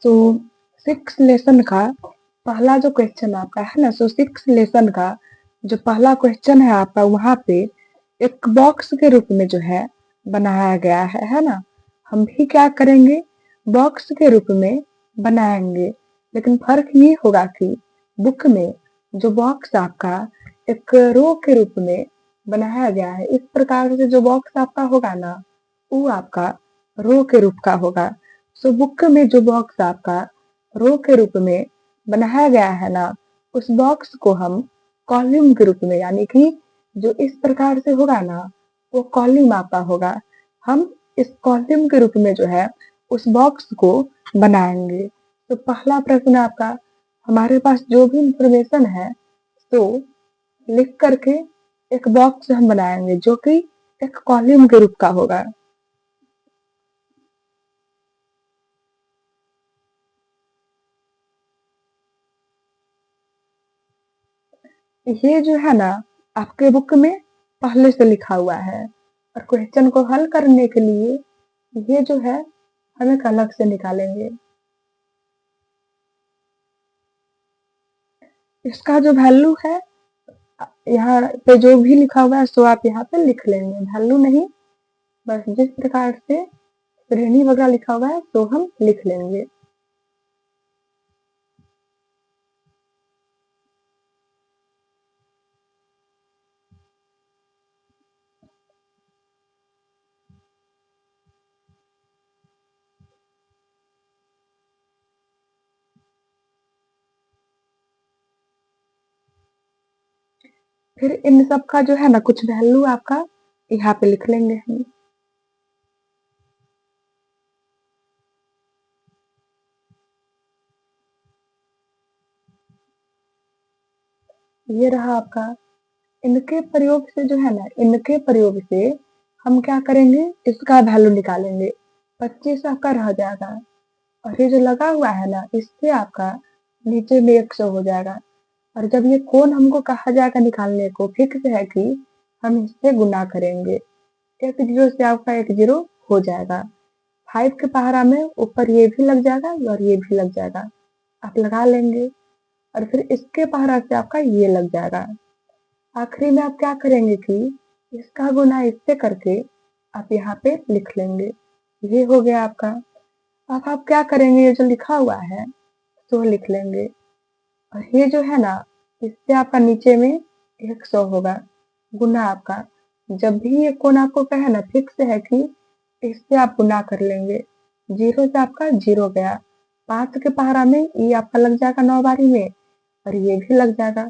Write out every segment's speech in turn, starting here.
So six lesson का पहला जो क्वेश्चन आपका है ना, सो सिक्स लेसन का जो पहला क्वेश्चन है आपका, वहां पे एक बॉक्स के रूप में जो है बनाया गया है ना। हम भी क्या करेंगे, बॉक्स के रूप में बनाएंगे। लेकिन फर्क ये होगा कि बुक में जो बॉक्स आपका एक रो के रूप में बनाया गया है, इस प्रकार से जो बॉक्स आपका होगा ना, वो आपका रो के रूप का होगा। सो बुक में जो बॉक्स आपका रो के रूप में बनाया गया है ना, उस बॉक्स को हम कॉलम के रूप में, यानी कि जो इस प्रकार से होगा ना, वो कॉलम आपका होगा। हम इस कॉलम के रूप में जो है उस बॉक्स को बनाएंगे। तो पहला प्रश्न आपका, हमारे पास जो भी इंफॉर्मेशन है तो लिख करके एक बॉक्स हम बनाएंगे जो कि एक कॉलम के रूप का होगा। ये जो है ना आपके बुक में पहले से लिखा हुआ है, और क्वेश्चन को हल करने के लिए ये जो है हम एक अलग से निकालेंगे। इसका जो वैल्यू है, यहाँ पे जो भी लिखा हुआ है सो आप यहाँ पे लिख लेंगे, वैल्यू नहीं, बस जिस प्रकार से श्रेणी वगैरह लिखा हुआ है तो हम लिख लेंगे। फिर इन सब का जो है ना कुछ वैल्यू आपका यहाँ पे लिख लेंगे हम। ये रहा आपका। इनके प्रयोग से जो है ना, इनके प्रयोग से हम क्या करेंगे, इसका वैल्यू निकालेंगे। 25 आपका रह जाएगा, और ये जो लगा हुआ है ना, इससे आपका नीचे में 100 हो जाएगा। और जब ये कोण हमको कहा जाएगा निकालने को, फिक्स है कि हम इससे गुना करेंगे। एक जीरो से आपका एक जीरो हो जाएगा। 5 के पहाड़ा में ऊपर ये भी लग जाएगा और ये भी लग जाएगा, आप लगा लेंगे। और फिर इसके पहाड़ा से आपका ये लग जाएगा। आखिरी में आप क्या करेंगे कि इसका गुना इससे करके आप यहाँ पे लिख लेंगे। ये हो गया आपका। अब आप क्या करेंगे, ये जो लिखा हुआ है तो लिख लेंगे, और ये जो है ना, इससे आपका नीचे में 100 होगा, गुना आपका। जब भी ये कोण आपको कहे ना फिक्स है कि इससे आप गुना कर लेंगे। जीरो से आपका जीरो गया, 5 के पहाड़ा में ये आपका लग जाएगा 9 बारी में, और ये भी लग जाएगा।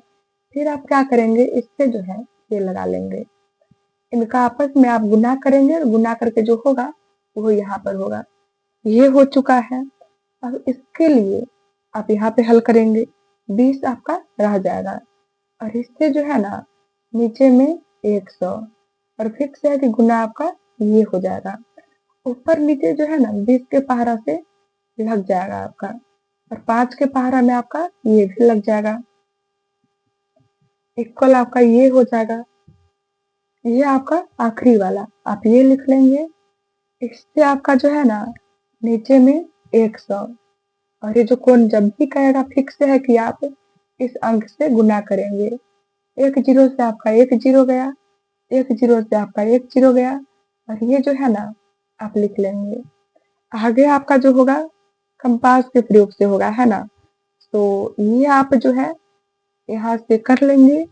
फिर आप क्या करेंगे, इससे जो है ये लगा लेंगे। इनका आपस में आप गुना करेंगे, और गुना करके जो होगा वो यहाँ पर होगा। ये हो चुका है। अब इसके लिए आप यहाँ पे हल करेंगे, 20 आपका रह जाएगा, और इससे जो है ना नीचे में 100, और फिक्स है कि गुना आपका ये हो जाएगा। ऊपर नीचे जो है ना 20 के पहाड़ा से लग जाएगा आपका, और 5 के पहाड़ा में आपका ये भी लग जाएगा। इक्वल आपका ये हो जाएगा। ये आपका आखिरी वाला आप ये लिख लेंगे। इससे आपका जो है ना नीचे में 100, और ये जो कोण जब भी कहेगा फिक्स है कि आप इस अंक से गुना करेंगे। एक जीरो से आपका एक जीरो गया, एक जीरो से आपका एक जीरो गया, और ये जो है ना आप लिख लेंगे। आगे आपका जो होगा कंपास के प्रयोग से होगा, है ना। तो ये आप जो है यहाँ से कर लेंगे,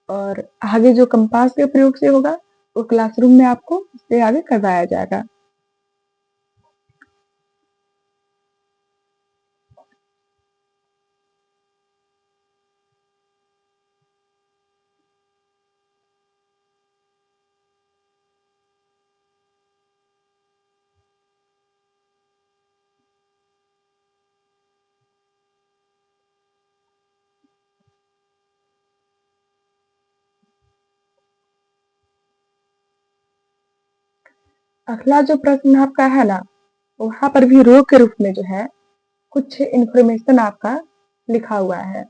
और आगे जो कंपास के प्रयोग से होगा वो क्लासरूम में आपको इससे आगे करवाया जाएगा। अगला जो प्रश्न आपका है ना, वहां पर भी रो के रूप में जो है कुछ इंफॉर्मेशन आपका लिखा हुआ है,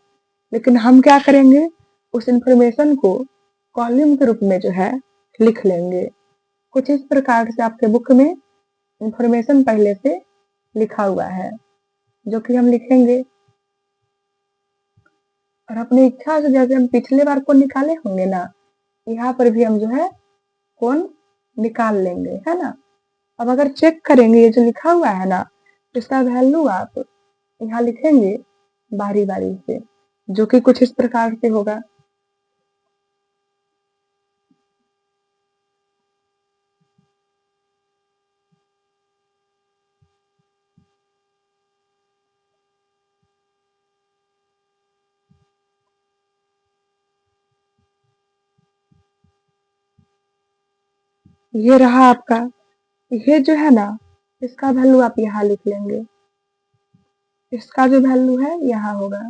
लेकिन हम क्या करेंगे, उस इंफॉर्मेशन को कॉलम के रूप में जो है लिख लेंगे। कुछ इस प्रकार से आपके बुक में इंफॉर्मेशन पहले से लिखा हुआ है। जो कि हम लिखेंगे। और अपनी इच्छा से जैसे हम पिछले बार कोण निकाले होंगे ना, यहाँ पर भी हम जो है कोण निकाल लेंगे, है ना। अब अगर चेक करेंगे ये जो लिखा हुआ है ना, इसका वैल्यू आप यहाँ लिखेंगे बारी बारी से, जो कि कुछ इस प्रकार से होगा। ये रहा आपका, ये जो है ना, इसका वैल्यू आप यहाँ लिख लेंगे, इसका जो वैल्यू है यहाँ होगा।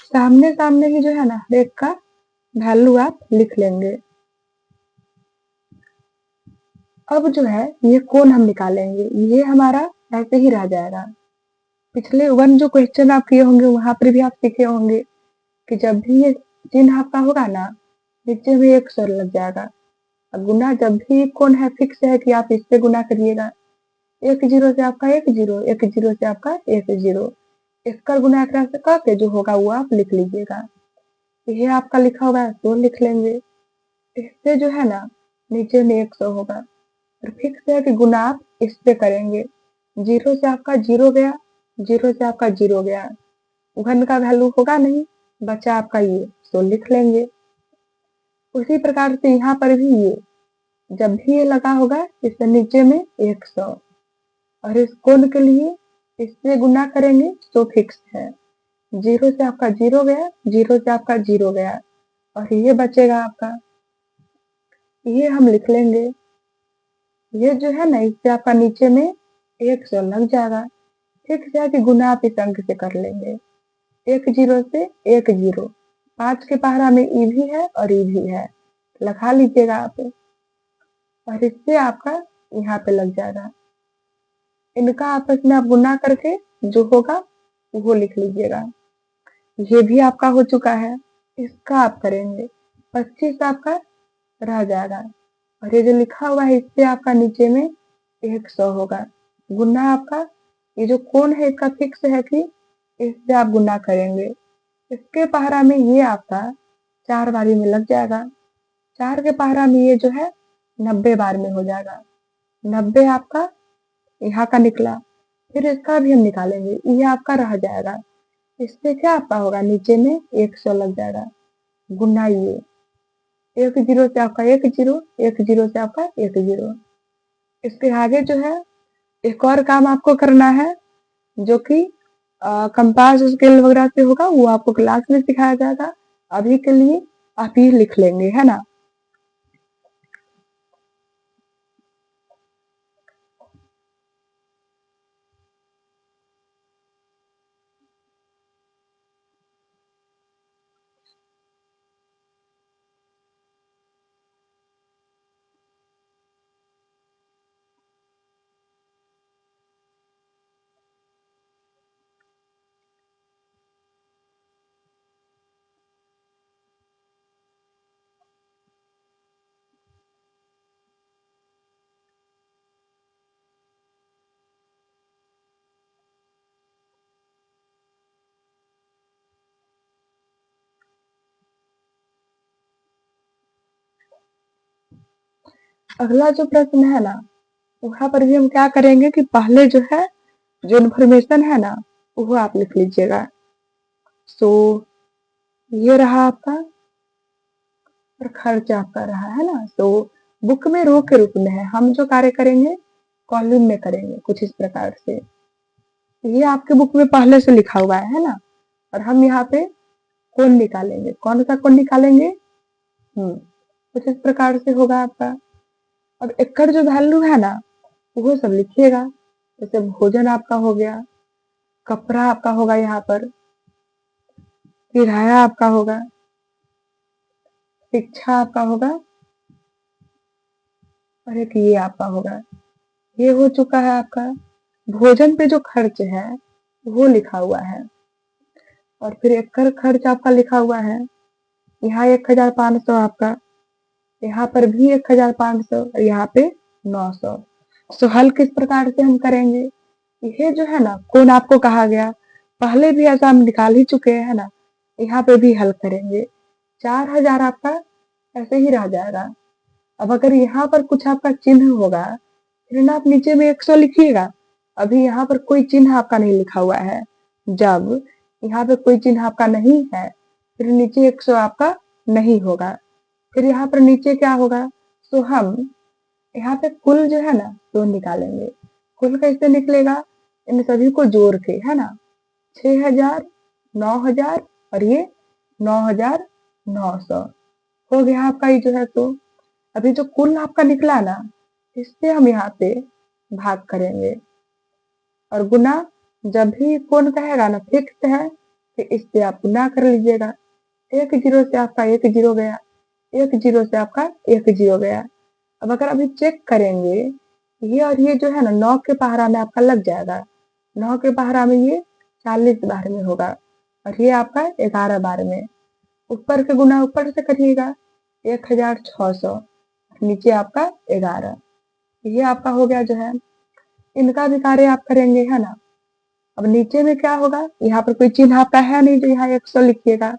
सामने सामने ही जो है ना, हर एक का वैल्यू आप लिख लेंगे। अब जो है ये कोण हम निकालेंगे, ये हमारा ऐसे ही रह जाएगा। पिछले वन जो क्वेश्चन आप किए होंगे वहां पर भी आप सीखे होंगे कि जब भी ये चिन्ह आपका होगा ना, नीचे में एक सौ लग जाएगा। और गुना जब भी कोण है फिक्स है कि आप इससे गुना करिएगा। एक जीरो से आपका एक जीरो, एक जीरो से आपका एक जीरो, इसका गुना एक से करके जो होगा वो आप लिख लीजिएगा। ये आपका लिखा हुआ है तो लिख लेंगे। इससे जो है ना नीचे में 100 होगा। और फिक्स है कि गुना आप इस पे करेंगे। जीरो से आपका जीरो गया, जीरो से आपका जीरो गया, घन का वैल्यू होगा नहीं, बचा आपका ये, तो लिख लेंगे। उसी प्रकार से यहाँ पर भी ये जब भी ये लगा होगा इससे नीचे में 100। और इस कोण के लिए इससे गुना करेंगे तो फिक्स है। जीरो से आपका जीरो गया, जीरो से आपका जीरो गया, और ये बचेगा आपका, ये हम लिख लेंगे। ये जो है ना इससे आपका नीचे में 100 लग जाएगा। फिक्स है कि गुना आप इस अंक से कर लेंगे। एक जीरो से एक जीरो, 5 के पहाड़ा में ई भी है और ई भी है, लगा लीजिएगा आप। और इससे आपका यहाँ पे लग जाएगा। इनका आपस में आप गुना करके जो होगा वो लिख लीजिएगा। ये भी आपका हो चुका है। इसका आप करेंगे, 25 आपका रह जाएगा। और ये जो लिखा हुआ है इससे आपका नीचे में 100 होगा। गुना आपका ये जो कोण है इसका फिक्स है कि इससे आप गुना करेंगे। इसके पहाड़ा में ये आपका 4 बारी में लग जाएगा। 4 के पहाड़ा में ये जो है 90 बार में हो जाएगा। 90 आपका यहाँ का निकला। फिर इसका भी हम निकालेंगे, ये आपका रह जाएगा। इससे क्या आपका होगा, नीचे में 100 लग जाएगा। गुना ये एक जीरो से आपका एक जीरो, एक जीरो से आपका एक जीरो। इसके आगे जो है एक और काम आपको करना है, जो कि कंपास स्केल वगैरह से होगा, वो आपको क्लास में सिखाया जाएगा। अभी के लिए आप ये लिख लेंगे, है ना। अगला जो प्रश्न है ना, वहां पर भी हम क्या करेंगे कि पहले जो है जो इन्फॉर्मेशन है ना वो आप लिख लीजिएगा। सो ये रहा आपका, और खर्च आपका रहा, है ना। तो बुक में रो के रूप में है, हम जो कार्य करेंगे कॉलम में करेंगे कुछ इस प्रकार से। ये आपके बुक में पहले से लिखा हुआ है ना। और हम यहाँ पे कोण निकालेंगे, कौन सा कोण निकालेंगे, कुछ इस प्रकार से होगा आपका। अब एकड़ जो वैल्यू है ना वो सब लिखिएगा। जैसे भोजन आपका हो गया, कपड़ा आपका होगा, यहाँ पर किराया आपका होगा, शिक्षा आपका होगा, और एक ये आपका होगा। ये हो चुका है आपका। भोजन पे जो खर्च है वो लिखा हुआ है। और फिर एकड़ खर्च आपका लिखा हुआ है। यहाँ 1500 आपका, यहाँ पर भी 1500, और यहाँ पे 900। सो हल किस प्रकार से हम करेंगे? ये जो है ना कोण आपको कहा गया, पहले भी ऐसा हम निकाल ही चुके हैं, है ना? यहाँ पे भी हल करेंगे। 4000 आपका ऐसे ही रह जाएगा। अब अगर यहाँ पर कुछ आपका चिन्ह होगा, फिर ना आप नीचे में 100 लिखिएगा। अभी यहाँ पर कोई चिन्ह आपका नहीं लिखा हुआ है। जब यहाँ पे कोई चिन्ह आपका नहीं है, फिर नीचे 100 आपका नहीं होगा। फिर यहाँ पर नीचे क्या होगा? तो हम यहाँ पे कुल जो है ना तो निकालेंगे। कुल कैसे निकलेगा? इन सभी को जोड़ के, है ना? 6000, 9000 और ये 9900 हो गया आपका ये जो है। तो अभी जो कुल आपका निकला ना, इससे हम यहाँ पे भाग करेंगे और गुना जब भी कौन कहेगा ना फिक्स है, तो इससे आप गुना कर लीजिएगा। एक जीरो से आपका एक जीरो गया, एक जीरो से आपका एक जीरो गया। अब अगर अभी चेक करेंगे, ये और ये जो है ना 9 के पहाड़ा में आपका लग जाएगा। 9 के पहाड़ा में ये 40 बार में होगा और ये आपका 11 बार में। ऊपर के गुना ऊपर से करिएगा, 1600 नीचे आपका 11। ये आपका हो गया जो है। इनका भी कार्य आप करेंगे, है ना? अब नीचे में क्या होगा? यहाँ पर कोई चिन्ह आपका है नहीं जो यहाँ 100 लिखिएगा,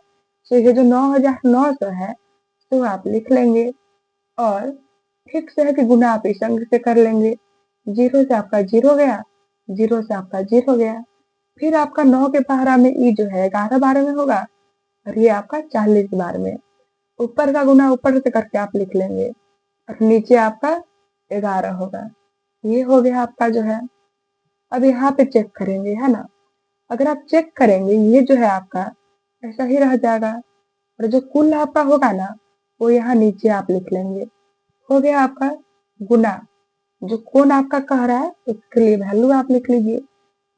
तो ये जो 9900 है तो आप लिख लेंगे और फिक्स है कि गुना आप इस अंक से कर लेंगे। जीरो से आपका जीरो गया, जीरो से आपका जीरो गया। फिर आपका 9 के पहाड़ा में ई जो है 11 बार में होगा और ये आपका 40 बार में। ऊपर का गुना ऊपर से करके आप लिख लेंगे और नीचे आपका 11 होगा। ये हो गया आपका जो है। अब यहाँ पे चेक करेंगे, है ना? अगर आप चेक करेंगे, ये जो है आपका ऐसा ही रह जाएगा और जो कुल आपका होगा ना वो यहाँ नीचे आप लिख लेंगे। हो गया आपका गुना। जो कोण आपका कह रहा है उसके लिए वैल्यू आप लिख लीजिए।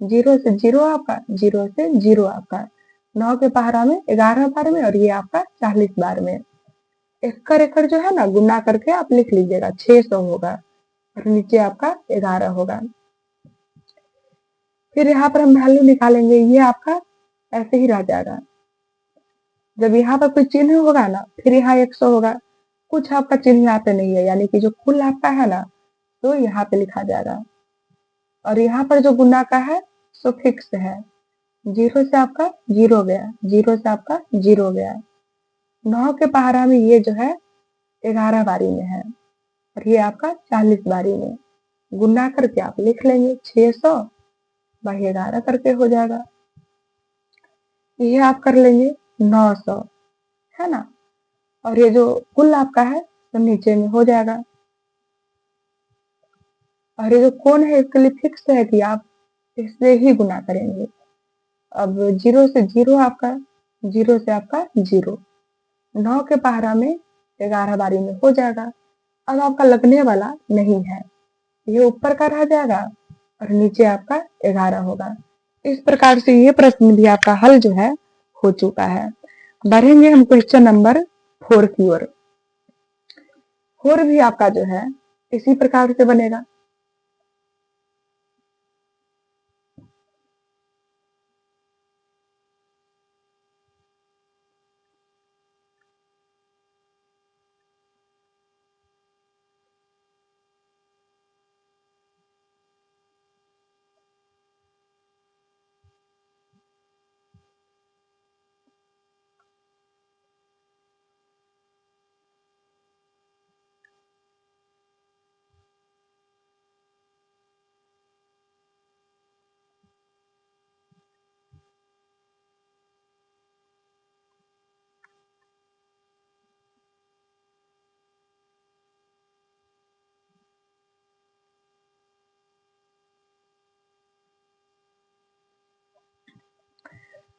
जीरो से जीरो आपका, जीरो से जीरो आपका 9 के पहाड़ा में 11 बार में और ये आपका 40 बार में। एकड़ एकड़ जो है ना गुना करके आप लिख लीजिएगा। 600 होगा और नीचे आपका 11 होगा। फिर यहाँ पर हम वैल्यू निकालेंगे, ये आपका ऐसे ही रह जाएगा। जब यहाँ पर कोई चिन्ह होगा ना, फिर यहाँ 100 होगा। कुछ आपका चिन्ह यहाँ पे नहीं है, यानी कि जो कुल आपका है ना तो यहाँ पे लिखा जाएगा और यहाँ पर जो गुना का है सो फिक्स है। जीरो से आपका जीरो गया, जीरो से आपका जीरो गया। 9 के पहाड़ा में ये जो है 11 बारी में है और ये आपका 40 बारी में। गुना करके आप लिख लेंगे 600 बाई 11 करके हो जाएगा। ये आप कर लेंगे 900, है ना? और ये जो कुल आपका है तो नीचे में हो जाएगा। और ये जो कोण है इसके लिए फिक्स है कि आप इससे ही गुना करेंगे। अब जीरो से जीरो आपका, जीरो से आपका जीरो। 9 के पहाड़ा में 11 बारी में हो जाएगा। अब आपका लगने वाला नहीं है, ये ऊपर का रह जाएगा और नीचे आपका 11 होगा। इस प्रकार से ये प्रश्न भी आपका हल जो है हो चुका है। बढ़ेंगे हम क्वेश्चन नंबर 4 की ओर। 4 भी आपका जो है इसी प्रकार से बनेगा।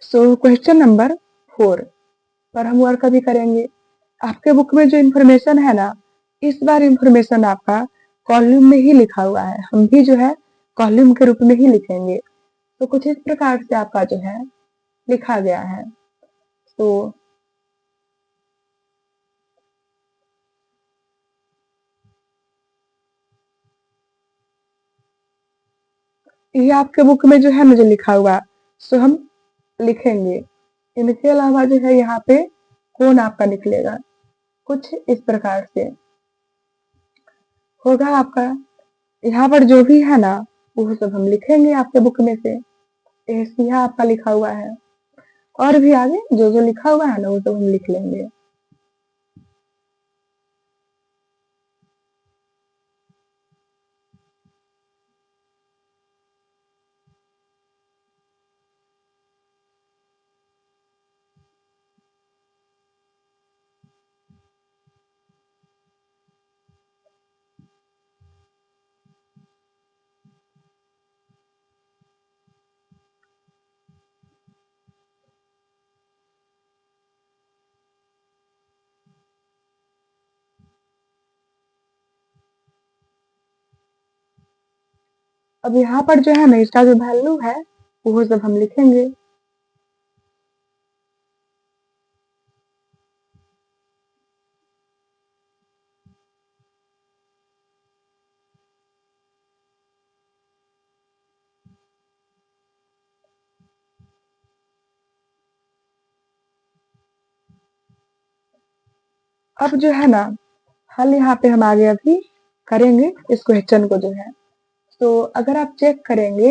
सो क्वेश्चन नंबर 4 पर हम वर्क अभी करेंगे। आपके बुक में जो इन्फॉर्मेशन है ना, इस बार इन्फॉर्मेशन आपका कॉलम में ही लिखा हुआ है। हम भी जो है कॉलम के रूप में ही लिखेंगे। तो कुछ इस प्रकार से आपका जो है लिखा गया है। तो ये आपके बुक में जो है ना जो लिखा हुआ, सो हम लिखेंगे। इनके अलावा जो है यहाँ पे कोण आपका निकलेगा कुछ इस प्रकार से होगा आपका। यहाँ पर जो भी है ना, वो सब हम लिखेंगे आपके बुक में से। यहाँ आपका लिखा हुआ है, और भी आगे जो जो लिखा हुआ है ना, वो सब हम लिख लेंगे। अब यहाँ पर जो है ना, इसका जो वैल्यू है, वो सब हम लिखेंगे। अब जो है ना, हल यहाँ पे हम आगे अभी करेंगे इस क्वेश्चन को जो है। तो अगर आप चेक करेंगे,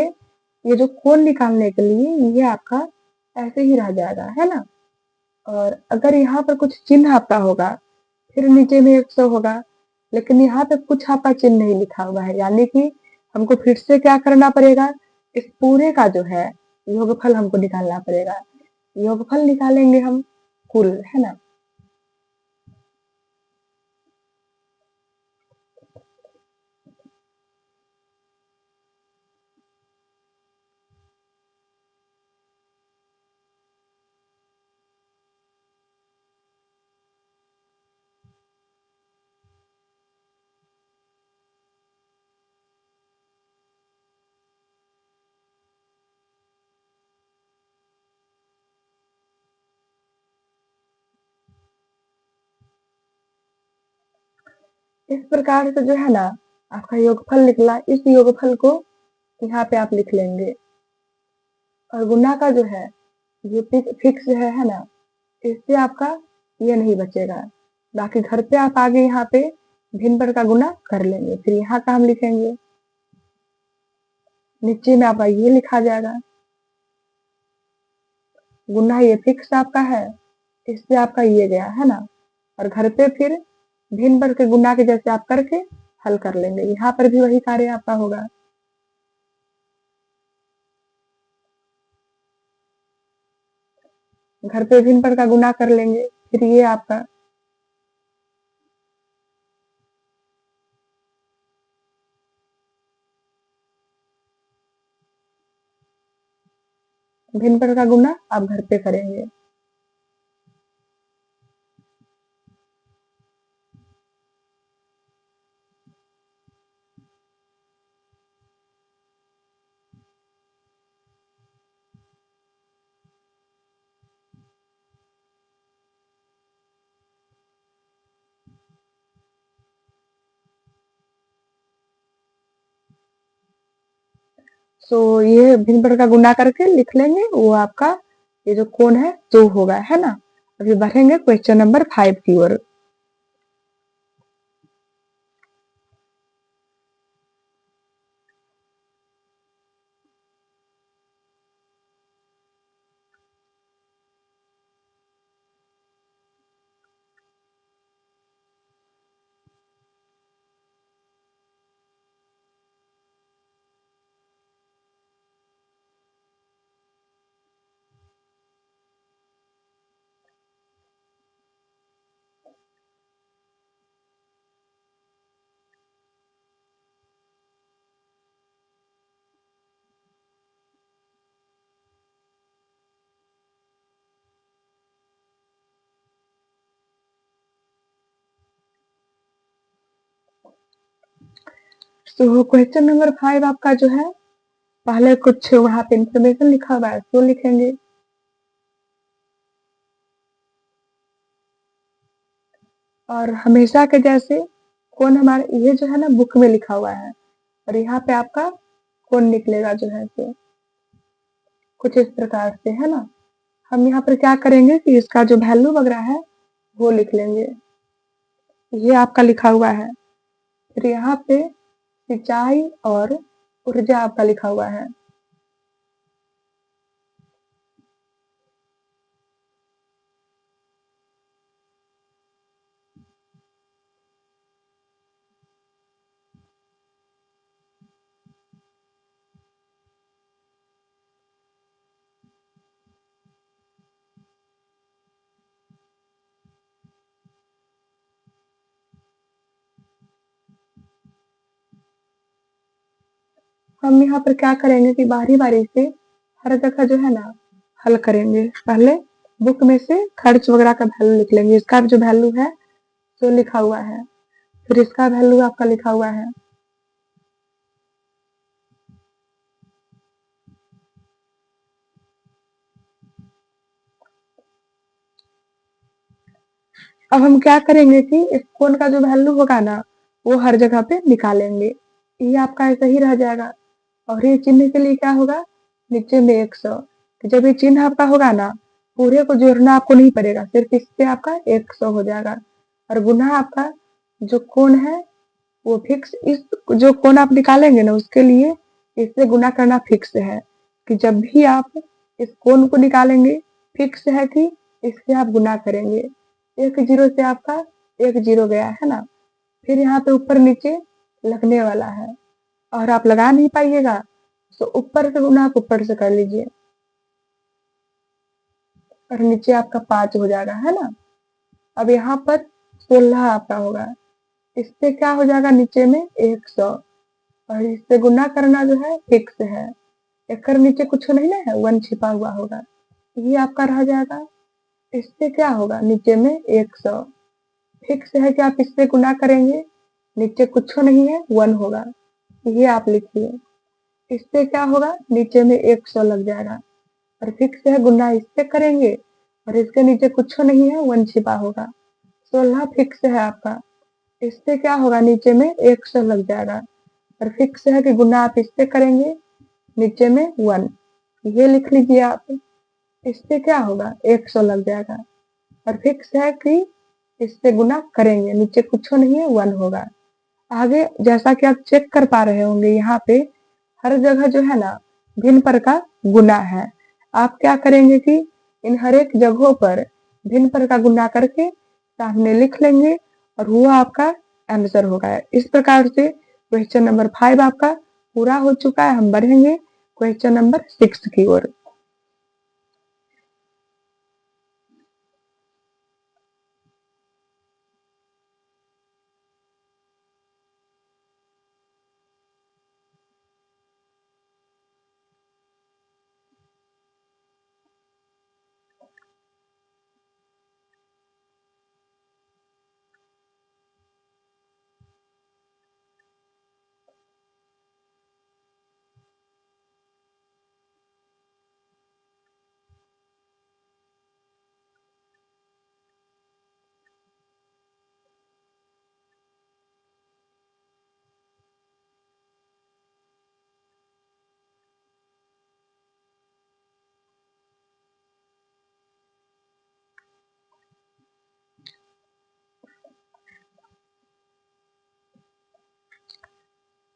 ये जो कोण निकालने के लिए ये आपका ऐसे ही रह जाएगा, है ना। और अगर यहाँ पर कुछ चिन्ह आपका होगा, फिर नीचे में 100 होगा, लेकिन यहाँ पे कुछ आपका चिन्ह नहीं लिखा हुआ है, यानी कि हमको फिर से क्या करना पड़ेगा, इस पूरे का जो है योगफल हमको निकालना पड़ेगा। योगफल निकालेंगे हम कुल, है ना। इस प्रकार से जो है ना, आपका योगफल निकला। इस योगफल को यहाँ पे आप लिख लेंगे, और गुना का जो है ये फिक्स है ना, इससे आपका ये नहीं बचेगा। बाकी घर पे आप आगे यहाँ पे भिन्न पर का गुना कर लेंगे, फिर यहाँ का हम लिखेंगे, नीचे में आपका ये लिखा जाएगा। गुना ये फिक्स आपका है, इससे आपका ये गया, है ना। और घर पे फिर भिन्न पर के गुना के जैसे आप करके हल कर लेंगे। यहाँ पर भी वही कार्य आपका होगा। घर पे भिन्न पर का गुना कर लेंगे, फिर ये आपका भिन्न पर का गुना आप घर पे करेंगे। तो ये भिन्न पर का गुना करके लिख लेंगे, वो आपका ये जो कोण है जो होगा, है ना। अभी बढ़ेंगे क्वेश्चन नंबर 5 की ओर। तो क्वेश्चन नंबर 5 आपका जो है, पहले कुछ वहां पे इंफॉर्मेशन लिखा हुआ है तो लिखेंगे। और हमेशा के जैसे कौन हमारे ये जो है ना बुक में लिखा हुआ है, और यहाँ पे आपका कौन निकलेगा जो है, तो कुछ इस प्रकार से, है ना। हम यहाँ पर क्या करेंगे कि इसका जो वैल्यू वगैरह है वो लिख लेंगे। ये आपका लिखा हुआ है। फिर यहाँ पे सिंचाई और ऊर्जा आपका लिखा हुआ है। हम यहाँ पर क्या करेंगे कि बारी-बारी से हर जगह जो है ना हल करेंगे। पहले बुक में से खर्च वगैरह का वैल्यू लिख लेंगे। इसका जो वैल्यू है जो लिखा हुआ है, फिर इसका वैल्यू आपका लिखा हुआ है। अब हम क्या करेंगे कि इस कोण का जो वैल्यू होगा ना वो हर जगह पे निकालेंगे। ये आपका ऐसा ही रह जाएगा और ये चिन्ह के लिए क्या होगा, नीचे में 100। तो जब ये चिन्ह आपका होगा ना, पूरे को जोड़ना आपको नहीं पड़ेगा, सिर्फ इससे आपका 100 हो जाएगा। और गुना आपका जो कोण है वो फिक्स, इस जो कोण आप निकालेंगे ना उसके लिए इससे गुना करना फिक्स है कि जब भी आप इस कोण को निकालेंगे फिक्स है कि इससे आप गुना करेंगे। एक जीरो से आपका एक जीरो गया है ना, फिर यहाँ पे ऊपर नीचे लगने वाला है और आप लगा नहीं पाइएगा तो ऊपर से गुना आप ऊपर से कर लीजिए और नीचे आपका 5 हो जाएगा, है ना। अब यहाँ पर 16 आपका होगा, इससे क्या हो जाएगा नीचे में 100 और इससे गुना करना जो है फिक्स है। एक कर नीचे कुछ नहीं ना है, 1 छिपा हुआ होगा, ये आपका रह जाएगा। इससे क्या होगा नीचे में 100 फिक्स है कि आप इससे गुना करेंगे, नीचे कुछ नहीं है 1 होगा, ये आप लिखिए। इससे क्या होगा नीचे में 100 लग जाएगा और फिक्स है गुना इससे करेंगे और इसके नीचे कुछ नहीं है 1 छिपा होगा। 16 फिक्स है आपका, इससे क्या होगा नीचे में 100 लग जाएगा और फिक्स है कि गुना आप इससे करेंगे, नीचे में 1, ये लिख लीजिए आप। इससे क्या होगा 100 लग जाएगा और फिक्स है कि इससे गुना करेंगे, नीचे कुछ नहीं है 1 होगा। आगे जैसा कि आप चेक कर पा रहे होंगे यहाँ पे हर जगह जो है ना भिन्न पर का गुना है। आप क्या करेंगे कि इन हर एक जगहों पर भिन्न पर का गुना करके सामने लिख लेंगे और वो आपका आंसर होगा। इस प्रकार से क्वेश्चन नंबर 5 आपका पूरा हो चुका है। हम बढ़ेंगे क्वेश्चन नंबर 6 की ओर।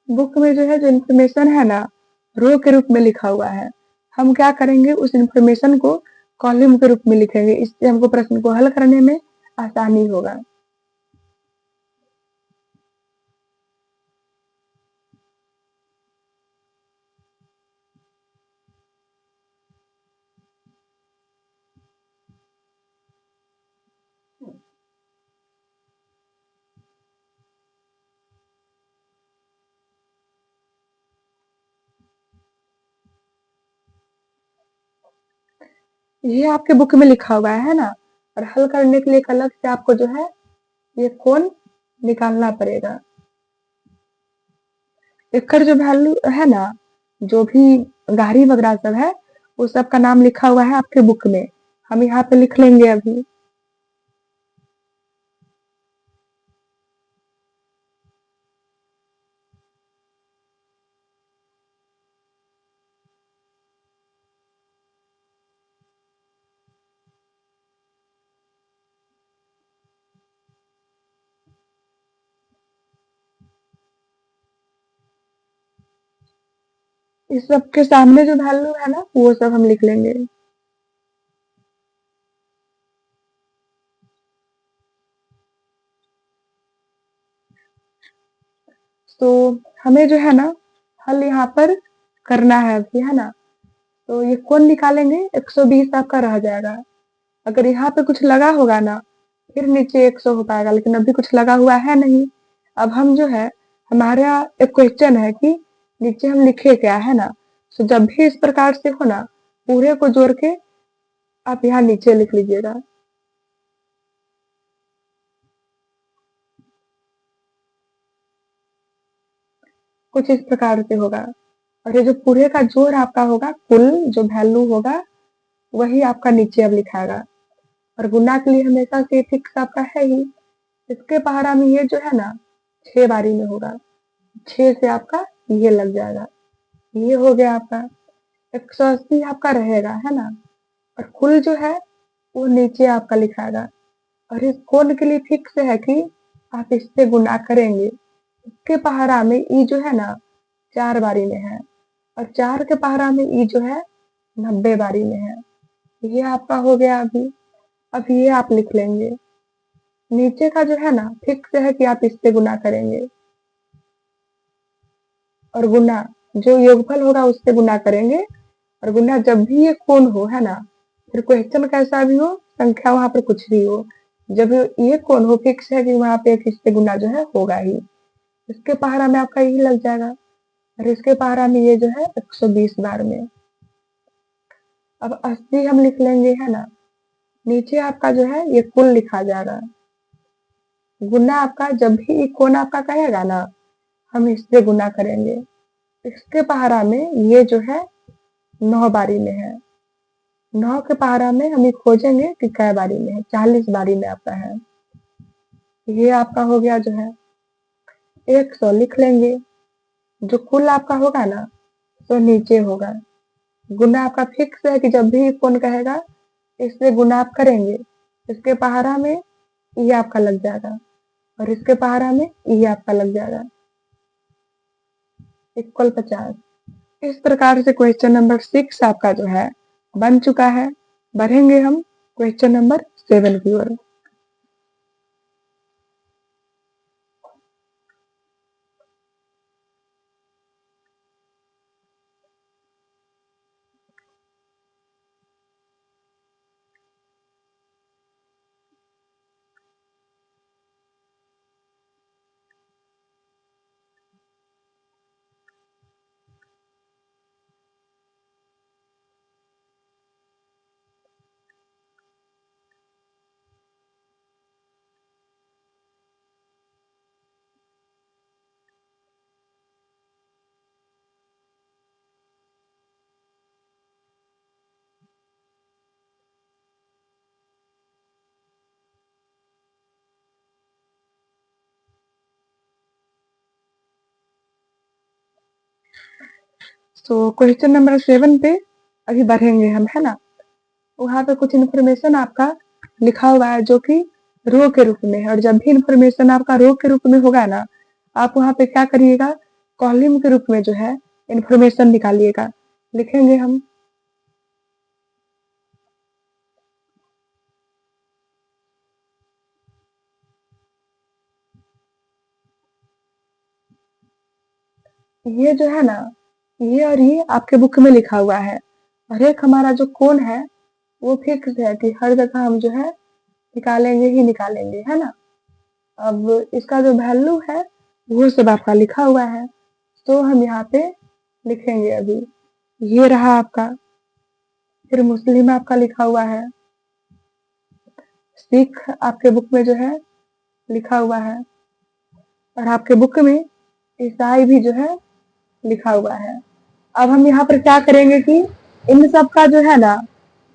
बुक में जो है जो इन्फॉर्मेशन है ना रो के रूप में लिखा हुआ है, हम क्या करेंगे उस इन्फॉर्मेशन को कॉलम के रूप में लिखेंगे, इससे हमको प्रश्न को हल करने में आसानी होगा। ये आपके बुक में लिखा हुआ है ना, और हल करने के लिए एक अलग से आपको जो है ये कोण निकालना पड़ेगा। इसका जो वैल्यू है ना, जो भी गाड़ी वगैरह सब है वो सब का नाम लिखा हुआ है आपके बुक में, हम यहाँ पे लिख लेंगे अभी। इस सब के सामने जो वैल्यू है ना वो सब हम लिख लेंगे। तो हमें जो है ना हल यहाँ पर करना है अभी, है ना। तो ये कौन निकालेंगे, 120 आपका रह जाएगा। अगर यहाँ पे कुछ लगा होगा ना फिर नीचे 100 हो पाएगा, लेकिन अभी कुछ लगा हुआ है नहीं। अब हम जो है हमारा एक क्वेश्चन है कि नीचे हम लिखे क्या, है ना। तो जब भी इस प्रकार से हो ना पूरे को जोड़ के आप यहाँ नीचे लिख लीजिएगा। कुछ इस प्रकार से होगा। और ये जो पूरे का जोड़ आपका होगा, कुल जो वैल्यू होगा वही आपका नीचे अब लिखाएगा। और गुना के लिए हमेशा से फिक्स आपका है ही। इसके पहाड़ा में ये जो है ना 6 बारी में होगा, 6 से आपका ये लग जाएगा। ये हो गया आपका 180 आपका रहेगा, है ना। और कुल जो है वो नीचे आपका लिखाएगा। और इस कोण के लिए फिक्स है कि आप इससे गुना करेंगे। इसके पहाड़ा में ई जो है ना 4 बारी में है, और 4 के पहाड़ा में ई जो है 90 बारी में है। ये आपका हो गया अभी। अब ये आप लिख लेंगे। नीचे का जो है ना फिक्स है कि आप इससे गुना करेंगे, और गुना जो योगफल होगा उससे गुना करेंगे। और गुना जब भी ये कोण हो, है ना, फिर क्वेश्चन कैसा भी हो, संख्या वहां पर कुछ भी हो, जब ये कोण हो फिक्स है कि वहां पे इससे गुना जो है होगा ही। इसके पहाड़ा में आपका यही लग जाएगा, और इसके पहाड़ा में ये जो है 120 बार में। अब 80 हम लिख लेंगे, है ना। नीचे आपका जो है ये कुल लिखा जाएगा। गुना आपका जब भी ये कोण आपका कहेगा ना हम इससे गुना करेंगे। इसके पहाड़ा में ये जो है 9 बारी में है। 9 के पहाड़ा में हम ये खोजेंगे कि कै बारी में है, 40 बारी में आपका है। ये आपका हो गया जो है 100 लिख लेंगे। जो कुल आपका होगा ना तो नीचे होगा। गुना आपका फिक्स है कि जब भी कौन कहेगा इससे गुना आप करेंगे। इसके पहाड़ा में ये आपका लग जाएगा, और इसके पहाड़ा में ये आपका लग जाएगा। इक्वल 50। इस प्रकार से क्वेश्चन नंबर 6 आपका जो है बन चुका है। बढ़ेंगे हम क्वेश्चन नंबर 7 की ओर। तो क्वेश्चन नंबर 7 पे अभी बढ़ेंगे हम, है ना। वहां पे कुछ इन्फॉर्मेशन आपका लिखा हुआ है जो कि रो के रूप में है। और जब भी इन्फॉर्मेशन आपका रो के रूप में होगा ना आप वहां पे क्या करिएगा, कॉलम के रूप में जो है इन्फॉर्मेशन निकालिएगा। लिखेंगे हम। ये जो है ना ये और ये आपके बुक में लिखा हुआ है। और एक हमारा जो कोण है वो फिक्स है कि हर जगह हम जो है निकालेंगे ही निकालेंगे, है ना। अब इसका जो वैल्यू है वो सब आपका लिखा हुआ है, तो हम यहाँ पे लिखेंगे अभी। ये रहा आपका। फिर मुस्लिम आपका लिखा हुआ है। सिख आपके बुक में जो है लिखा हुआ है। और आपके बुक में ईसाई भी जो है लिखा हुआ है। अब हम यहाँ पर क्या करेंगे कि इन सब का जो है ना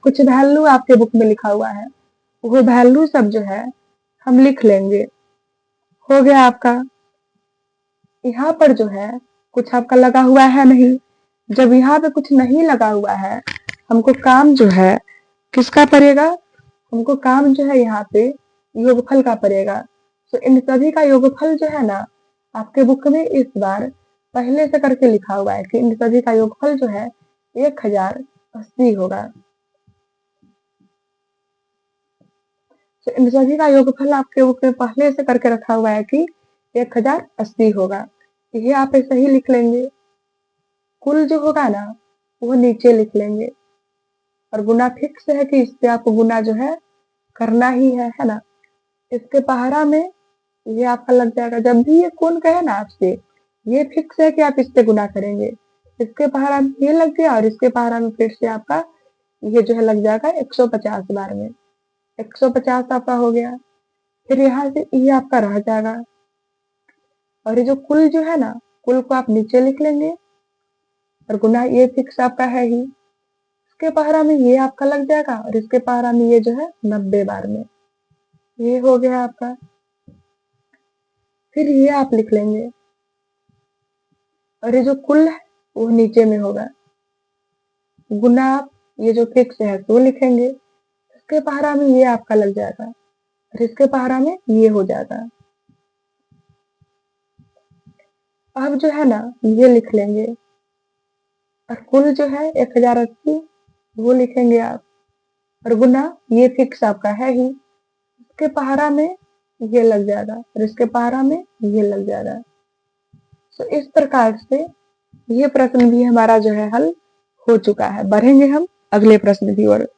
कुछ वैल्यू आपके बुक में लिखा हुआ है, वो वैल्यू सब जो है हम लिख लेंगे। हो गया आपका। यहाँ पर जो है कुछ आपका लगा हुआ है नहीं। जब यहाँ पे कुछ नहीं लगा हुआ है हमको काम जो है किसका पड़ेगा, हमको काम जो है यहाँ पे योगफल का पड़ेगा। तो इन सभी का योगफल जो है ना आपके बुक में इस बार पहले से करके लिखा हुआ है कि इन सभी का योगफल जो है 1080 होगा। तो इन सभी का योगफल आपके बुक में पहले से करके रखा हुआ है कि 1080 होगा। ये आप ऐसे ही लिख लेंगे। कुल जो होगा ना वो नीचे लिख लेंगे, और गुना फिक्स है कि इससे आपको गुना जो है करना ही है ना। इसके पहाड़ा में ये आपका लग जाएगा। जब भी ये कौन कहे ना आपसे, ये फिक्स है कि आप इससे गुना करेंगे। इसके पहाड़ा में ये लग गया और इसके पहाड़ा में फिर से आपका ये जो है लग जाएगा 150 बार में। 150 आपका हो गया। फिर यहाँ से ये आपका रह जाएगा, और ये जो कुल जो है ना, कुल को आप नीचे लिख लेंगे, और गुना ये फिक्स आपका है ही। इसके पहाड़ा में ये आपका लग जाएगा, और इसके पहाड़ा में ये जो है 90 बार में। ये हो गया आपका। फिर ये आप लिख लेंगे, और ये जो कुल है वो नीचे में होगा। गुना आप ये जो फिक्स है तो लिखेंगे। इसके पहाड़ा में ये आपका लग जाएगा, और इसके पहाड़ा में ये हो जाएगा। अब जो है ना ये लिख लेंगे, और कुल जो है 1080 वो लिखेंगे आप, और गुना ये फिक्स आपका है ही। इसके पहाड़ा में ये लग जाएगा, और इसके पहाड़ा में ये लग जाएगा। तो इस प्रकार से ये प्रश्न भी हमारा जो है हल हो चुका है। बढ़ेंगे हम अगले प्रश्न की ओर।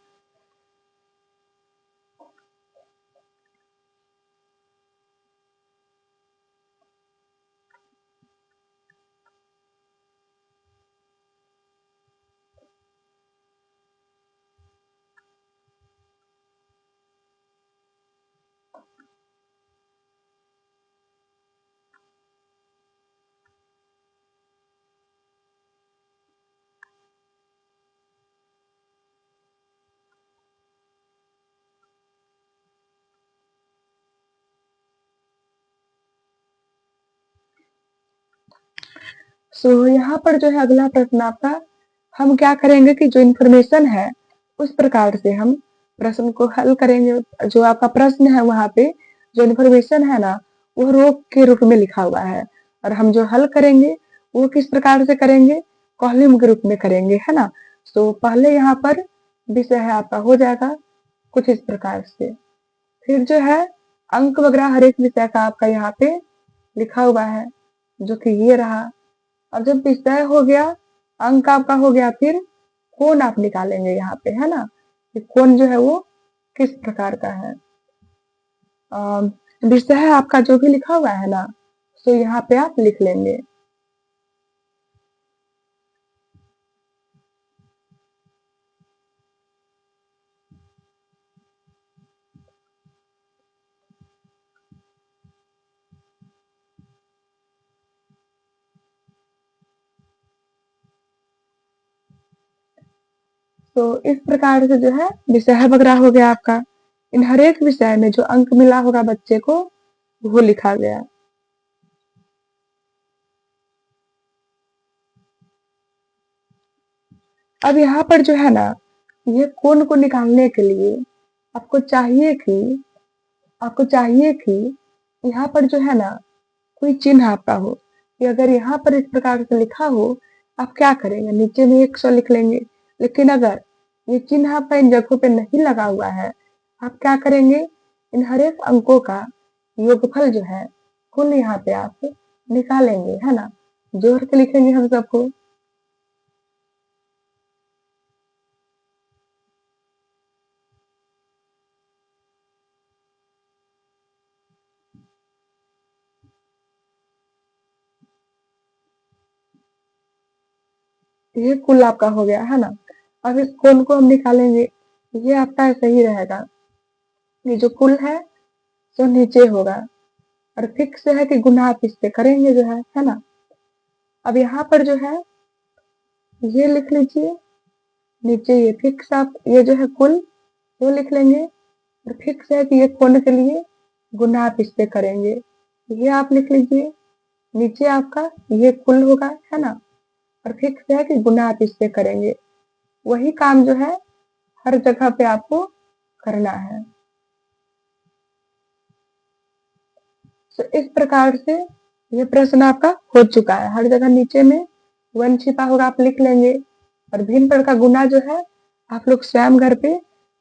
सो यहाँ पर जो है अगला प्रश्न आपका, हम क्या करेंगे कि जो इन्फॉर्मेशन है उस प्रकार से हम प्रश्न को हल करेंगे। जो आपका प्रश्न है वहां पे जो इन्फॉर्मेशन है ना वो रो के रूप में लिखा हुआ है, और हम जो हल करेंगे वो किस प्रकार से करेंगे, कॉलम के रूप में करेंगे, है ना। तो पहले यहाँ पर विषय है आपका हो जाएगा कुछ इस प्रकार से। फिर जो है अंक वगैरह हर एक विषय का आपका यहाँ पे लिखा हुआ है, जो कि ये रहा। अब जब विषय हो गया, अंक आपका हो गया, फिर कोण आप निकालेंगे यहाँ पे, है ना। कि कोण जो है वो किस प्रकार का है। विषय आपका जो भी लिखा हुआ है ना, तो यहाँ पे आप लिख लेंगे। तो इस प्रकार से जो है विषय वगैरह हो गया आपका। इन हर एक विषय में जो अंक मिला होगा बच्चे को वो लिखा गया। अब यहाँ पर जो है ना ये कोण को निकालने के लिए आपको चाहिए कि यहाँ पर जो है ना कोई चिन्ह आपका हो, कि अगर यहाँ पर इस प्रकार से लिखा हो, आप क्या करेंगे, नीचे में 100 लिख लेंगे। लेकिन अगर ये चिन्ह आपका इन जगहों पे नहीं लगा हुआ है, आप क्या करेंगे, इन हर एक अंकों का योगफल जो है कुल यहाँ पे आप निकालेंगे, है ना। जोड़ के लिखेंगे हम सबको। ये कुल आपका हो गया, है ना। अब इस कोण को हम निकालेंगे, ये आपका सही रहेगा। ये जो कुल है जो नीचे होगा, और फिक्स है कि गुना आप इससे करेंगे जो है ना। अब यहाँ पर जो है ये लिख लीजिए, नीचे ये फिक्स आप ये जो है कुल वो लिख लेंगे, और फिक्स है कि ये कोण के लिए गुना आप इससे करेंगे, ये आप लिख लीजिए। नीचे आपका ये कुल होगा, है ना, और फिक्स है कि गुना आप इससे करेंगे। वही काम जो है हर जगह पे आपको करना है। तो इस प्रकार से ये प्रश्न आपका हो चुका है। हर जगह नीचे में 1 छिपा होगा, आप लिख लेंगे। और भिन्न पर का गुना जो है आप लोग स्वयं घर पे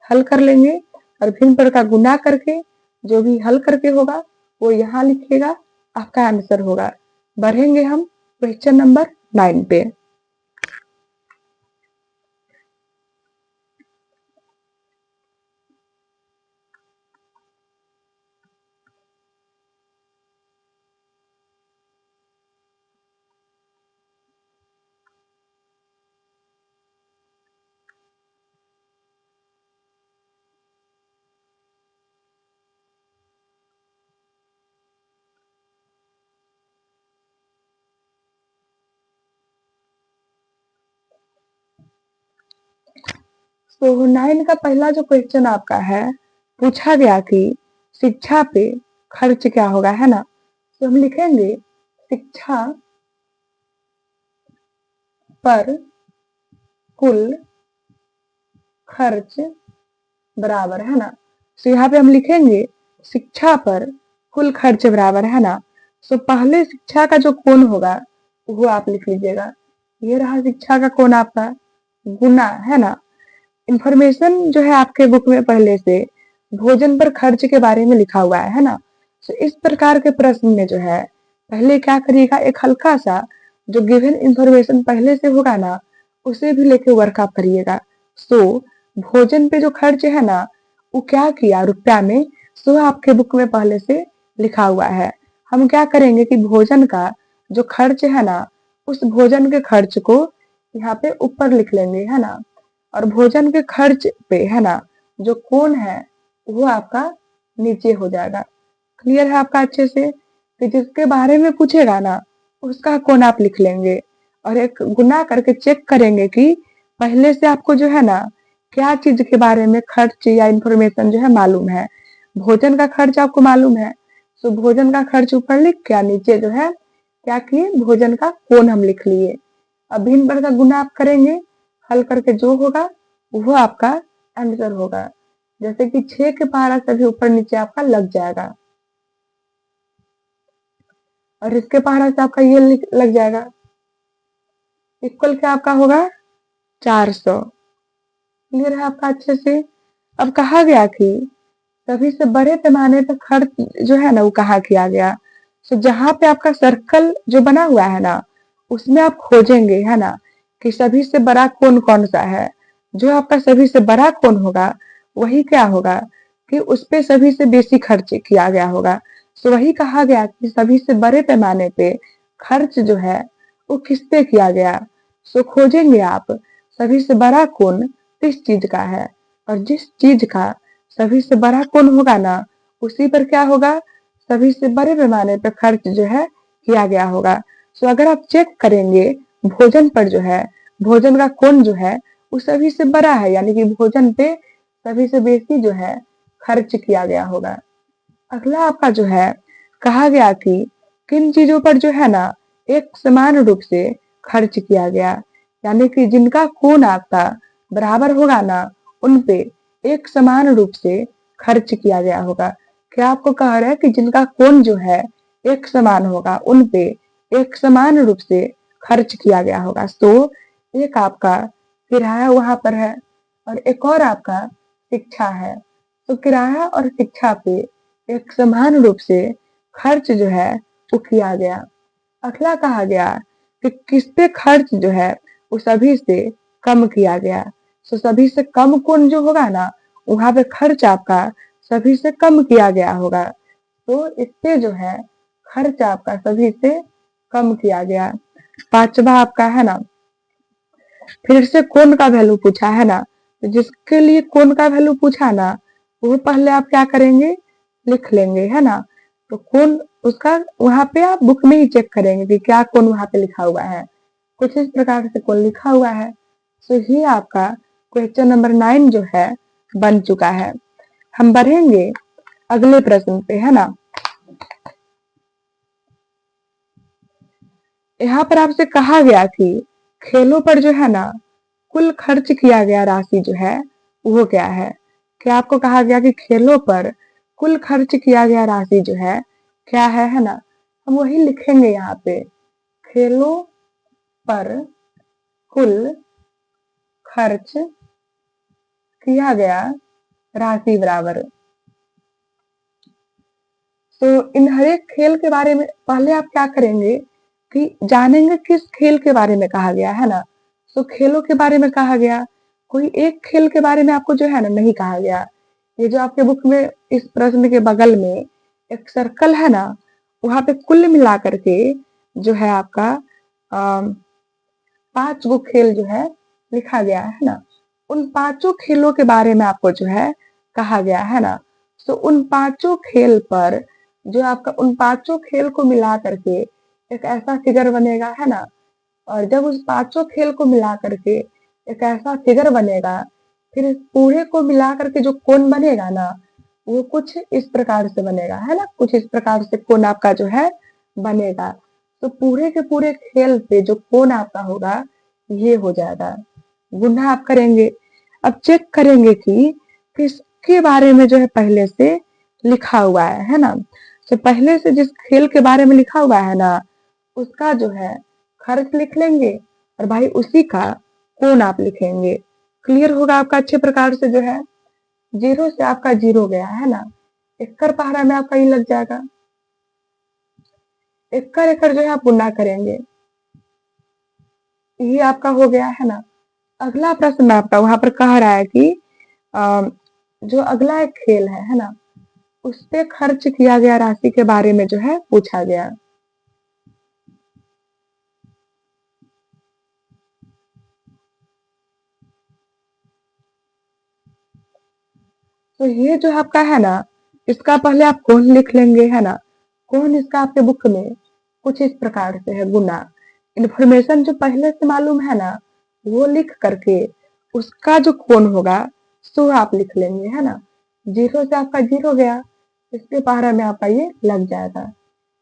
हल कर लेंगे, और भिन्न पर का गुना करके जो भी हल करके होगा वो यहाँ लिखिएगा, आपका आंसर होगा। बढ़ेंगे हम क्वेश्चन नंबर 9 पे। तो 9 का पहला जो क्वेश्चन आपका है, पूछा गया कि शिक्षा पे खर्च क्या होगा, है ना। तो हम लिखेंगे शिक्षा पर कुल खर्च बराबर, है ना। तो यहाँ पे हम लिखेंगे शिक्षा पर कुल खर्च बराबर, है ना। तो पहले शिक्षा का जो कोण होगा वो आप लिख लीजिएगा। ये रहा शिक्षा का कोण आपका, गुना, है ना। इंफॉर्मेशन जो है आपके बुक में पहले से भोजन पर खर्च के बारे में लिखा हुआ है ना। तो इस प्रकार के प्रश्न में जो है पहले क्या करिएगा, एक हल्का सा जो गिवन इंफॉर्मेशन पहले से होगा ना उसे भी लेके वर्क आप करिएगा। सो भोजन पे जो खर्च है ना वो क्या किया रुपया में, सो आपके बुक में पहले से लिखा हुआ है। हम क्या करेंगे कि भोजन का जो खर्च है ना उस भोजन के खर्च को यहाँ पे ऊपर लिख लेंगे, है ना। और भोजन के खर्च पे, है ना, जो कोण है वो आपका नीचे हो जाएगा। क्लियर है आपका अच्छे से। कि जिसके बारे में पूछेगा ना उसका कोण आप लिख लेंगे, और एक गुना करके चेक करेंगे कि पहले से आपको जो है ना क्या चीज के बारे में खर्च या इंफॉर्मेशन जो है मालूम है। भोजन का खर्च आपको मालूम है, तो भोजन का खर्च ऊपर लिख के नीचे जो है क्या किए, भोजन का कोण हम लिख लिए। अब भिन्न पर का गुना आप करेंगे, हल करके जो होगा वो आपका आंसर होगा। जैसे कि 6 के पहाड़ा से भी ऊपर नीचे आपका लग जाएगा, और इसके पहाड़ा से आपका ये लग जाएगा। इक्वल क्या आपका होगा 400। क्लियर है आपका अच्छे से। अब कहा गया कि सभी से बड़े पैमाने पर खर्च जो है ना वो कहा किया गया। तो जहां पे आपका सर्कल जो बना हुआ है ना उसमें आप खोजेंगे, है ना, कि सभी से बड़ा कौन कौन सा है। जो आपका सभी से बड़ा कौन होगा वही क्या होगा कि उस पे सभी से बेसी खर्च किया गया होगा। तो वही कहा गया कि सभी से बड़े पैमाने पे खर्च जो है वो किस पे किया गया। सो खोजेंगे आप सभी से बड़ा कौन किस चीज का है, और जिस चीज का सभी से बड़ा कौन होगा ना उसी पर क्या होगा, सभी से बड़े पैमाने पर खर्च जो है किया गया होगा। सो अगर आप चेक करेंगे भोजन पर जो है भोजन का कौन जो है वो सभी से बड़ा है, यानी कि भोजन पे सभी से बेसी जो है खर्च किया गया होगा। अगला आपका जो है कहा गया कि किन चीजों पर जो है ना एक समान रूप से खर्च किया गया, यानी कि जिनका कोण आपका बराबर होगा ना उन पे एक समान रूप से खर्च किया गया होगा। क्या आपको कह रहा है कि जिनका कोण जो है एक समान होगा उन पे एक समान रूप से खर्च किया गया होगा। तो एक आपका किराया वहां पर है, और एक और आपका शिक्षा है। तो किराया और शिक्षा पे एक समान रूप से खर्च जो है वो किया गया। अगला कहा गया कि किस पे खर्च जो है वो सभी से कम किया गया। तो सभी से कम कौन जो होगा ना वहां पे खर्च आपका सभी से कम किया गया होगा। तो इससे जो है खर्च आपका सभी से कम किया गया। पांचवा आपका है ना, फिर से कौन का वैल्यू पूछा है ना, तो जिसके लिए कौन का वैल्यू पूछा ना वो पहले आप क्या करेंगे, लिख लेंगे, है ना। तो कौन उसका वहां पे आप बुक में ही चेक करेंगे कि क्या कौन वहां पे लिखा हुआ है। कुछ इस प्रकार से कौन लिखा हुआ है। तो ये आपका क्वेश्चन नंबर 9 जो है बन चुका है। हम बढ़ेंगे अगले प्रश्न पे, है ना। यहाँ पर आपसे कहा गया कि खेलों पर जो है ना कुल खर्च किया गया राशि जो है वो क्या है। क्या आपको कहा गया कि खेलों पर कुल खर्च किया गया राशि जो है क्या है ना। हम वही लिखेंगे यहाँ पे। खेलों पर कुल खर्च किया गया राशि बराबर। तो इन हर एक खेल के बारे में पहले आप क्या करेंगे कि जानेंगे किस खेल के बारे में कहा गया है ना। तो खेलों के बारे में कहा गया, कोई एक खेल के बारे में आपको जो है ना नहीं कहा गया। ये जो आपके बुक में इस प्रश्न के बगल में एक सर्कल है ना, वहां पे कुल मिला करके जो है आपका 5 गो खेल जो है लिखा गया है ना। उन पांचों खेलों के बारे में आपको जो है कहा गया है ना। तो उन पांचों खेल पर जो आपका उन पांचों खेल को मिला करके एक ऐसा फिगर बनेगा है ना। और जब उस पांचों खेल को मिला करके एक ऐसा फिगर बनेगा, फिर इस पूरे को मिला करके जो कोण बनेगा ना, वो कुछ इस प्रकार से बनेगा है ना। कुछ इस प्रकार से कोण आपका जो है बनेगा। तो पूरे के पूरे खेल पे जो कोण आपका होगा ये हो जाएगा। गुणा आप करेंगे। अब चेक करेंगे कि किसके बारे में जो है पहले से लिखा हुआ है ना। तो पहले से जिस खेल के बारे में लिखा हुआ है ना, उसका जो है खर्च लिख लेंगे और भाई उसी का कोण आप लिखेंगे। क्लियर होगा आपका अच्छे प्रकार से जो है। जीरो से आपका जीरो गया है ना, एक्कर पहाड़ा में आपका ये लग जाएगा। एक्कर एकड़ जो है आप गुना करेंगे, ये आपका हो गया है ना। अगला प्रश्न आपका वहां पर कह रहा है कि जो अगला एक खेल है ना, उस पे खर्च किया गया राशि के बारे में जो है पूछा गया। तो ये जो आपका है ना, इसका पहले आप कौन लिख लेंगे है ना। कौन इसका आपके बुक में कुछ इस प्रकार से है, गुना। इंफॉर्मेशन जो पहले से मालूम है ना, वो लिख करके उसका जो कौन होगा सो आप लिख लेंगे है ना। जीरो से आपका जीरो गया, इसके पहाड़ा में आपका ये लग जाएगा।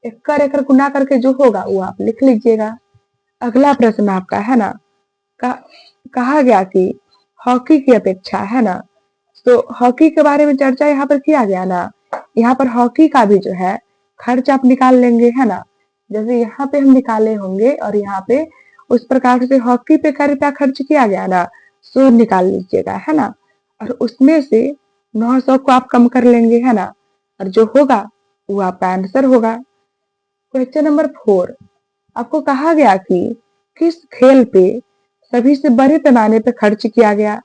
एक्कर एकड़ गुना करके जो होगा वो आप लिख लीजिएगा। अगला प्रश्न आपका है ना, कहा गया कि हॉकी की अपेक्षा है ना। तो हॉकी के बारे में चर्चा यहाँ पर किया गया ना। यहाँ पर हॉकी का भी जो है खर्च आप निकाल लेंगे है ना। जैसे यहाँ पे हम निकाले होंगे और यहाँ पे उस प्रकार से हॉकी पे क्या रुपया खर्च किया गया ना, सो निकाल लीजिएगा है ना। और उसमें से 900 को आप कम कर लेंगे है ना, और जो होगा वो आपका आंसर होगा। क्वेश्चन नंबर 4, आपको कहा गया कि किस खेल पे सभी से बड़े पैमाने पे खर्च किया गया।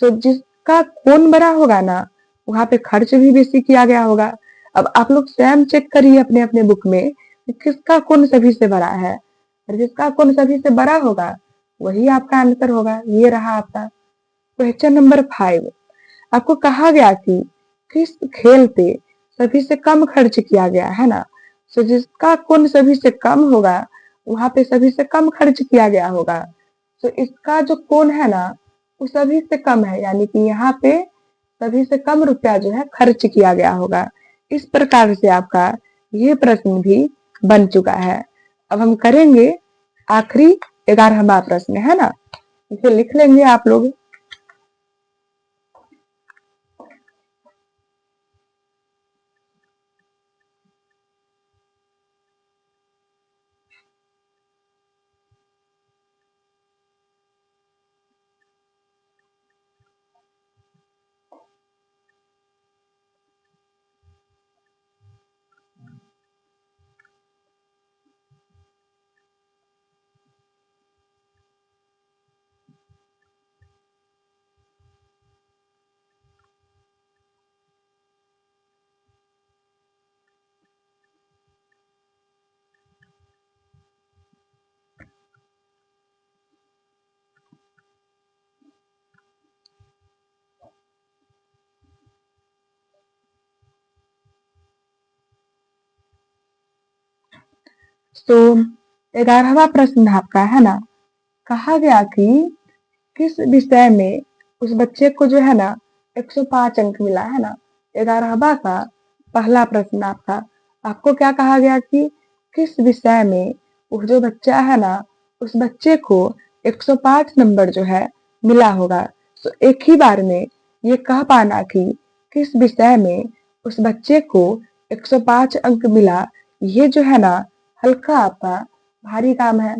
सो जिसका कौन बड़ा होगा ना, वहां पे खर्च भी बेसी किया गया होगा। अब आप लोग स्वयं चेक करिए अपने अपने बुक में कि किसका कौन सभी से बड़ा है, और जिसका कौन सभी से बड़ा होगा वही आपका आंसर होगा। ये रहा आपका क्वेश्चन नंबर 5, आपको कहा गया कि किस खेल पे सभी से कम खर्च किया गया है ना। तो जिसका कौन सभी से कम होगा वहां पे सभी से कम खर्च किया गया होगा। तो इसका जो कौन है ना वो सभी से कम है, यानी कि यहाँ पे सभी से कम रुपया जो है खर्च किया गया होगा। इस प्रकार से आपका ये प्रश्न भी बन चुका है। अब हम करेंगे आखिरी 11वां प्रश्न है ना, इसे लिख लेंगे आप लोग। तो 11वां प्रश्न आपका है ना, कहा गया कि किस विषय में उस बच्चे को जो है ना 105 अंक मिला है ना। 11वां का पहला प्रश्न आपका, आपको क्या कहा गया कि किस विषय में वो जो बच्चा है ना उस बच्चे को 105 नंबर जो है मिला होगा। तो एक ही बार में ये कह पाना कि किस विषय में उस बच्चे को 105 अंक मिला, ये जो है ना हल्का आपका भारी काम है।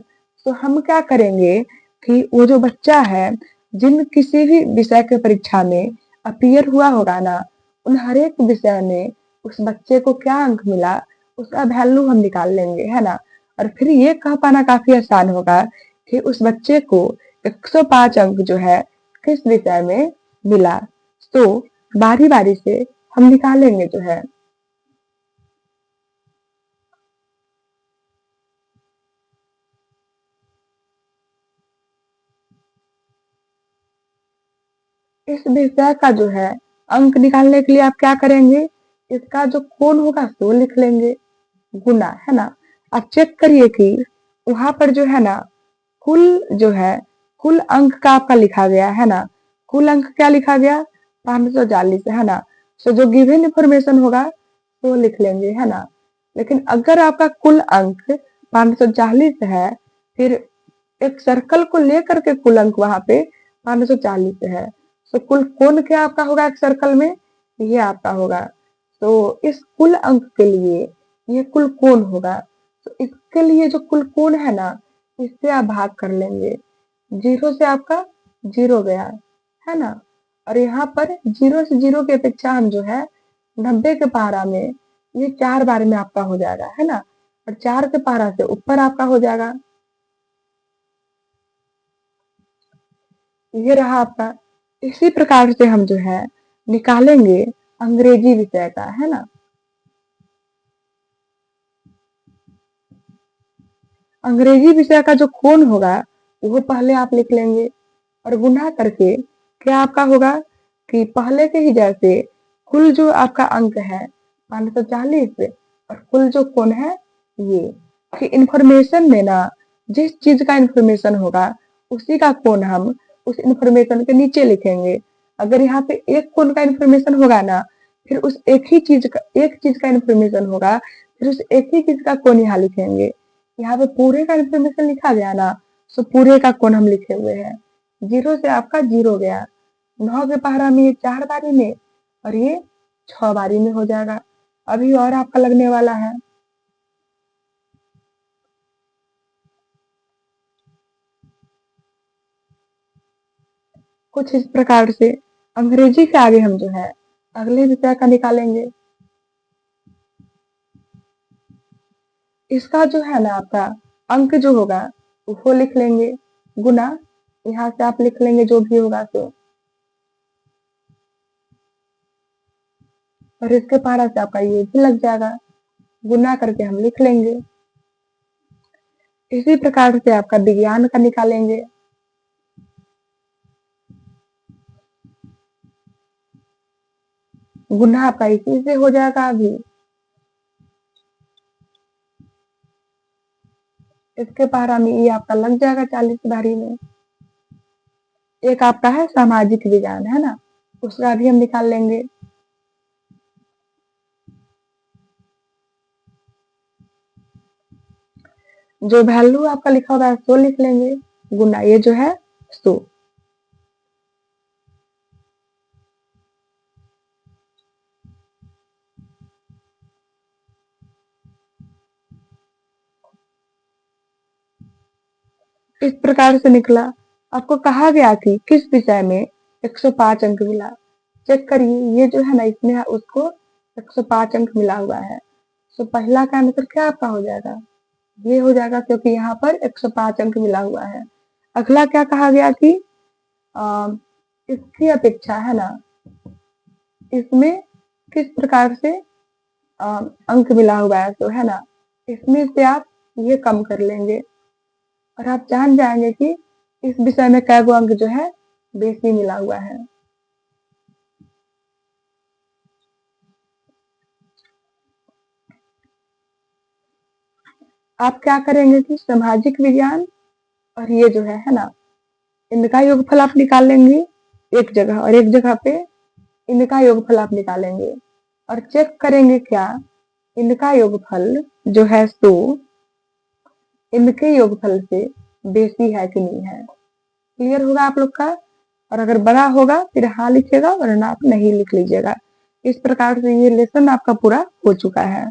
तो हम क्या करेंगे कि वो जो बच्चा है, जिन किसी भी विषय के परीक्षा में अपीयर हुआ होगा ना, उन हर एक विषय में उस बच्चे को क्या अंक मिला, उसका वैल्यू हम निकाल लेंगे, है ना। और फिर ये कह पाना काफी आसान होगा कि उस बच्चे को 105 अंक जो है किस विषय में मिला। तो बारी बारी से हम निकालेंगे जो है। इस विषय का जो है अंक निकालने के लिए आप क्या करेंगे, इसका जो कोण होगा तो लिख लेंगे, गुना, है ना। आप चेक करिए कि वहां पर जो है ना कुल जो है कुल अंक का आपका लिखा गया है ना। कुल अंक क्या लिखा गया, 540, है ना। तो जो गिवन इंफॉर्मेशन होगा तो लिख लेंगे, है ना। लेकिन अगर आपका कुल अंक 540 है, फिर एक सर्कल को लेकर के कुल अंक वहां पे 540 है, तो कुल कोण क्या आपका होगा एक सर्कल में, ये आपका होगा। तो इस कुल अंक के लिए ये कुल कोण होगा। तो इसके लिए जो कुल कोण है ना, इससे आप भाग कर लेंगे। 0 से आपका 0 गया, है ना। और यहाँ पर 0 से 0 की अपेक्षा हम जो है 90 के पारा में ये 4 बार में आपका हो जाएगा, है ना। और 4 के पारा से ऊपर आपका हो जाएगा। ये रहा आपका। इसी प्रकार से हम जो है निकालेंगे अंग्रेजी विषय का, है ना। अंग्रेजी विषय का जो कोण होगा वो पहले आप लिख लेंगे, और गुणा करके क्या आपका होगा कि पहले के ही जैसे कुल जो आपका अंक है 540 और कुल जो कोण है ये, कि इंफॉर्मेशन में ना जिस चीज का इंफॉर्मेशन होगा उसी का कोण हम उस इंफॉर्मेशन के नीचे लिखेंगे। अगर यहाँ पे एक कोण का इंफॉर्मेशन होगा ना, फिर उस एक चीज का इंफॉर्मेशन होगा, फिर उस एक ही चीज का कोण यहाँ लिखेंगे। यहाँ पे पूरे का इंफॉर्मेशन लिखा गया ना, तो पूरे का कोण हम लिखे हुए हैं। 0 से आपका 0 गया, 9 के पहाड़ा में ये 4 बारी में और ये 6 बारी में हो जाएगा। अभी और आपका लगने वाला है। कुछ इस प्रकार से अंग्रेजी के आगे हम जो है अगले विषय का निकालेंगे। इसका जो है ना आपका अंक जो होगा वो लिख लेंगे, गुना, यहाँ से आप लिख लेंगे जो भी होगा तो, और इसके पहाड़ा से आपका ये भी लग जाएगा, गुना करके हम लिख लेंगे। इसी प्रकार से आपका विज्ञान का निकालेंगे। गुना आपका इसी से हो जाएगा। अभी इसके पहाड़ा में ये आपका लग जाएगा 40 बारी में। एक आपका है सामाजिक विज्ञान, है ना, उसका भी हम निकाल लेंगे। जो वैल्यू आपका लिखा होगा 100 लिख लेंगे, गुना ये जो है 100। इस प्रकार से निकला। आपको कहा गया कि किस विषय में 105 अंक मिला। चेक करिए, ये जो है ना इसमें उसको 105 अंक मिला हुआ है। तो पहला का आंसर क्या आपका हो जाएगा, ये हो जाएगा, क्योंकि यहाँ पर 105 अंक मिला हुआ है। अगला क्या कहा गया कि आ, इसकी अपेक्षा, है ना, इसमें किस प्रकार से अंक मिला हुआ है, तो है ना इसमें से आप ये कम कर लेंगे और आप जान जाएंगे कि इस विषय में कै गो अंक जो है बेसी मिला हुआ है। आप क्या करेंगे कि सामाजिक विज्ञान और ये जो है ना, इनका योगफल आप निकाल लेंगे एक जगह, और एक जगह पे इनका योगफल आप निकालेंगे और चेक करेंगे क्या इनका योगफल जो है तो इनके योगफल से बेसी है कि नहीं है। क्लियर होगा आप लोग का। और अगर बड़ा होगा फिर हाँ लिखिएगा, वरना आप नहीं लिख लीजिएगा। इस प्रकार से ये लेसन आपका पूरा हो चुका है।